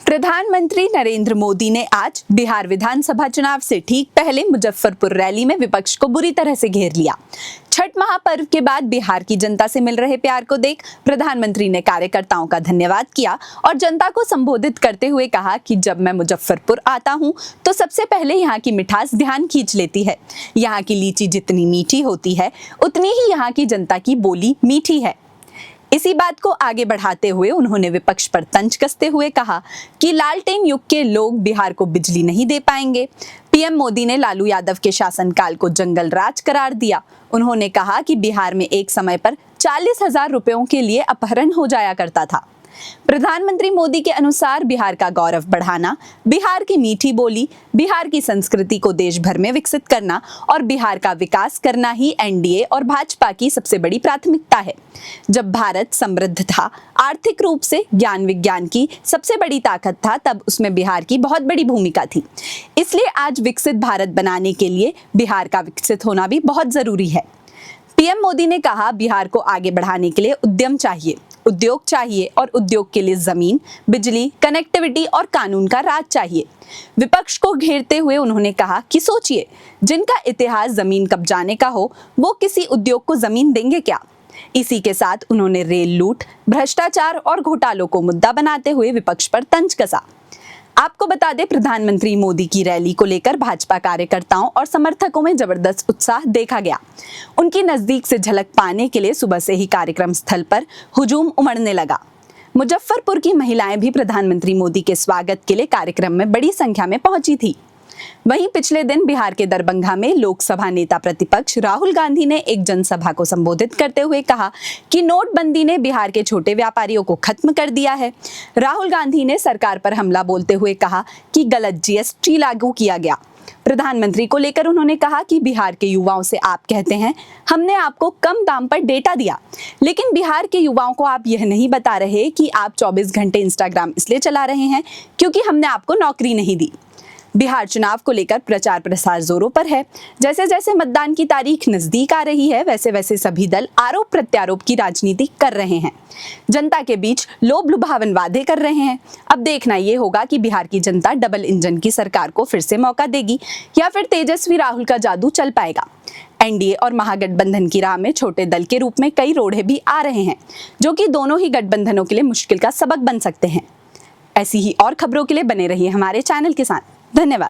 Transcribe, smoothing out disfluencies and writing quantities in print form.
प्रधानमंत्री नरेंद्र मोदी ने आज बिहार विधानसभा चुनाव से ठीक पहले मुजफ्फरपुर रैली में विपक्ष को बुरी तरह से घेर लिया। छठ महापर्व के बाद बिहार की जनता से मिल रहे प्यार को देख प्रधानमंत्री ने कार्यकर्ताओं का धन्यवाद किया और जनता को संबोधित करते हुए कहा कि जब मैं मुजफ्फरपुर आता हूं तो सबसे पहले यहाँ की मिठास ध्यान खींच लेती है। यहाँ की लीची जितनी मीठी होती है उतनी ही यहाँ की जनता की बोली मीठी है। इसी बात को आगे बढ़ाते हुए उन्होंने विपक्ष पर तंज कसते हुए कहा कि लालटेन युग के लोग बिहार को बिजली नहीं दे पाएंगे। पीएम मोदी ने लालू यादव के शासनकाल को जंगल राज करार दिया। उन्होंने कहा कि बिहार में एक समय पर 40,000 रुपयों के लिए अपहरण हो जाया करता था। प्रधानमंत्री मोदी के अनुसार बिहार का गौरव बढ़ाना, बिहार की मीठी बोली, बिहार की संस्कृति को देश भर में विकसित करना और बिहार का विकास करना ही एनडीए और भाजपा की सबसे बड़ी प्राथमिकता है। जब भारत समृद्ध था, आर्थिक रूप से, ज्ञान विज्ञान की सबसे बड़ी ताकत था, तब उसमें बिहार की बहुत बड़ी भूमिका थी। इसलिए आज विकसित भारत बनाने के लिए बिहार का विकसित होना भी बहुत जरूरी है। पीएम मोदी ने कहा, बिहार को आगे बढ़ाने के लिए उद्यम चाहिए, उद्योग चाहिए और उद्योग के लिए जमीन, बिजली, कनेक्टिविटी और कानून का राज चाहिए। विपक्ष को घेरते हुए उन्होंने कहा कि सोचिए, जिनका इतिहास जमीन कब्जाने का हो वो किसी उद्योग को जमीन देंगे क्या। इसी के साथ उन्होंने रेल लूट, भ्रष्टाचार और घोटालों को मुद्दा बनाते हुए विपक्ष पर तंज कसा। आपको बता दें, प्रधानमंत्री मोदी की रैली को लेकर भाजपा कार्यकर्ताओं और समर्थकों में जबरदस्त उत्साह देखा गया। उनकी नजदीक से झलक पाने के लिए सुबह से ही कार्यक्रम स्थल पर हुजूम उमड़ने लगा। मुजफ्फरपुर की महिलाएं भी प्रधानमंत्री मोदी के स्वागत के लिए कार्यक्रम में बड़ी संख्या में पहुंची थी। वहीं पिछले दिन बिहार के दरभंगा में लोकसभा नेता प्रतिपक्ष राहुल गांधी ने एक जनसभा को संबोधित करते हुए कहा कि नोटबंदी ने बिहार के छोटे व्यापारियों को खत्म कर दिया है। राहुल गांधी ने सरकार पर हमला बोलते हुए कहा कि गलत जीएसटी लागू किया गया। प्रधानमंत्री को लेकर उन्होंने कहा कि बिहार के युवाओं से आप कहते हैं हमने आपको कम दाम पर डेटा दिया, लेकिन बिहार के युवाओं को आप यह नहीं बता रहे कि आप 24 घंटे इंस्टाग्राम इसलिए चला रहे हैं क्योंकि हमने आपको नौकरी नहीं दी। बिहार चुनाव को लेकर प्रचार प्रसार जोरों पर है। जैसे जैसे मतदान की तारीख नजदीक आ रही है, वैसे वैसे सभी दल आरोप प्रत्यारोप की राजनीति कर रहे हैं, जनता के बीच लोभ लुभावन वादे कर रहे हैं। अब देखना ये होगा कि बिहार की जनता डबल इंजन की सरकार को फिर से मौका देगी या फिर तेजस्वी राहुल का जादू चल पाएगा। एनडीए और महागठबंधन की राह में छोटे दल के रूप में कई रोड़े भी आ रहे हैं, जो कि दोनों ही गठबंधनों के लिए मुश्किल का सबक बन सकते हैं। ऐसी ही और खबरों के लिए बने रहिए हमारे चैनल के साथ। धन्यवाद।